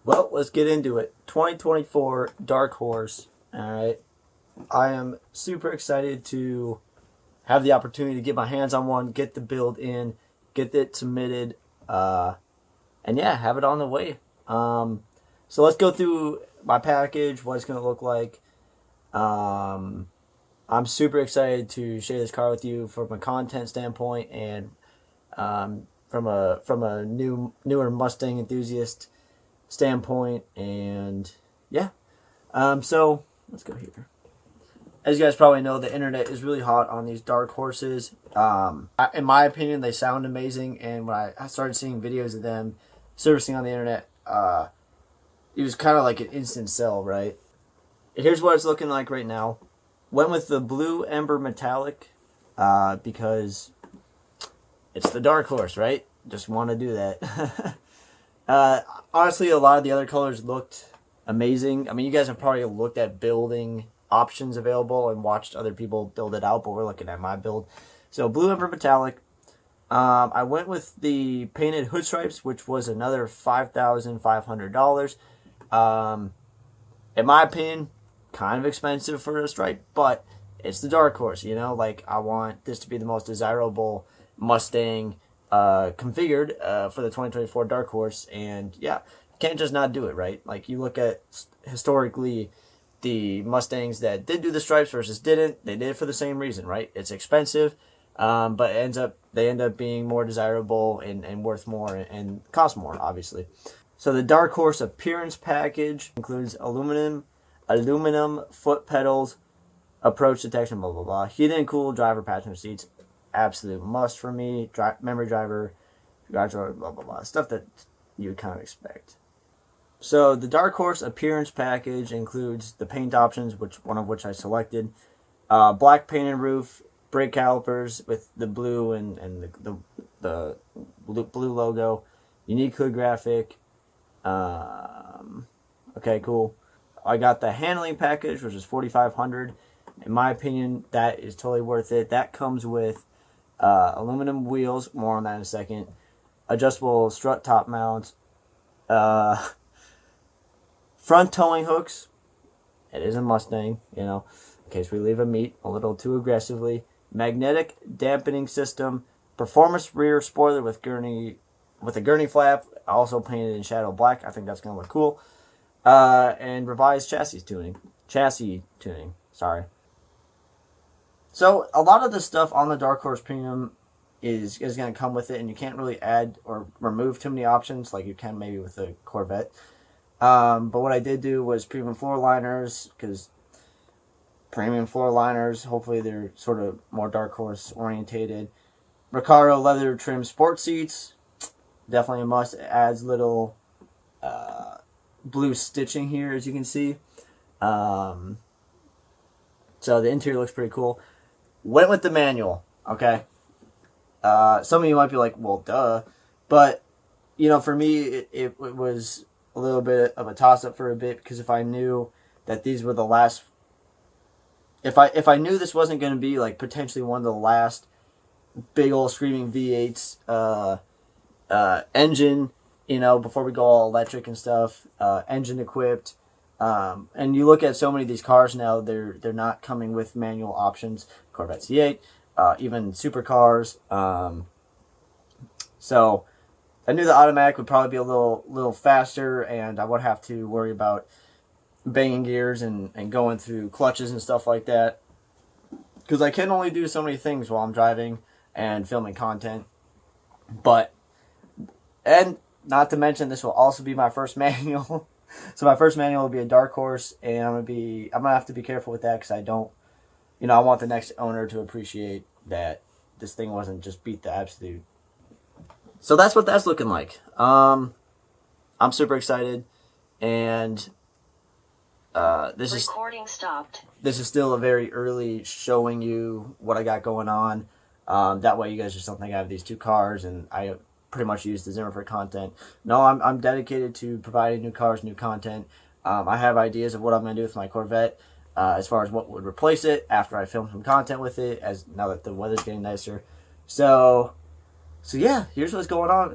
Well, let's get into it. 2024 Dark Horse. All right. I am super excited to have the opportunity to get my hands on one, get the build in, get it submitted, and yeah, have it on the way. So let's go through my package, what it's going to look like. I'm super excited to share this car with you from a content standpoint and from a newer Mustang enthusiast standpoint, and yeah. So let's go here. As you guys probably know, the internet is really hot on these Dark Horses. In my opinion, they sound amazing, and when I started seeing videos of them servicing on the internet, it was kind of like an instant sell, right? Here's what it's looking like right now. Went with the blue Ember Metallic because it's the Dark Horse, right? Just want to do that. Honestly, a lot of the other colors looked amazing. I mean, you guys have probably looked at building options available and watched other people build it out, but we're looking at my build. So blue Ember Metallic. I went with the painted hood stripes, which was another $5,500. In my opinion, kind of expensive for a stripe, but it's the Dark Horse, you know? Like, I want this to be the most desirable Mustang configured for the 2024 Dark Horse, and yeah, you can't just not do it, right? Like, you look at historically the Mustangs that did do the stripes versus didn't. They did it for the same reason, right? It's expensive, but they end up being more desirable and worth more and cost more, obviously. So the Dark Horse appearance package includes aluminum foot pedals, approach detection, blah blah blah, heated and cooled driver passenger seats, absolute must for me. Memory driver, blah blah blah, stuff that you would kind of expect. So the Dark Horse appearance package includes the paint options, one of which I selected, black painted roof, brake calipers with the blue and the blue logo, unique hood graphic. Okay, cool. I got the handling package, which is $4,500. In my opinion, that is totally worth it. That comes with aluminum wheels. More on that in a second. Adjustable strut top mounts. Front towing hooks. It is a Mustang, you know, in case we leave a meet a little too aggressively. Magnetic dampening system. Performance rear spoiler with a gurney flap, also painted in shadow black. I think that's gonna look cool. And revised chassis tuning. Sorry. So a lot of the stuff on the Dark Horse Premium is going to come with it, and you can't really add or remove too many options like you can maybe with a Corvette. But what I did do was premium floor liners, because premium floor liners, hopefully they're sort of more Dark Horse orientated. Recaro leather trim sport seats, definitely a must. It adds little blue stitching here, as you can see. So the interior looks pretty cool. Went with the manual, okay? Some of you might be like, well, duh. But, you know, for me, it was a little bit of a toss-up for a bit, because if I knew that these were the last... If I knew this wasn't going to be, like, potentially one of the last big old screaming V8s engine, you know, before we go all electric and stuff, engine equipped, and you look at so many of these cars now, they're not coming with manual options. Corvette C8, even supercars. So I knew the automatic would probably be a little faster, and I would have to worry about banging gears and going through clutches and stuff like that, because I can only do so many things while I'm driving and filming content. And not to mention, this will also be my first manual. So my first manual will be a Dark Horse, and I'm gonna have to be careful with that, because I want the next owner to appreciate that this thing wasn't just beat the absolute. So that's what that's looking like. I'm super excited, and this recording stopped. This is still a very early showing you what I got going on. That way you guys just don't think I have these two cars and I pretty much use the Zimmer for content. No, I'm dedicated to providing new cars, new content. I have ideas of what I'm going to do with my Corvette, as far as what would replace it after I film some content with it, as now that the weather's getting nicer. So yeah, here's what's going on.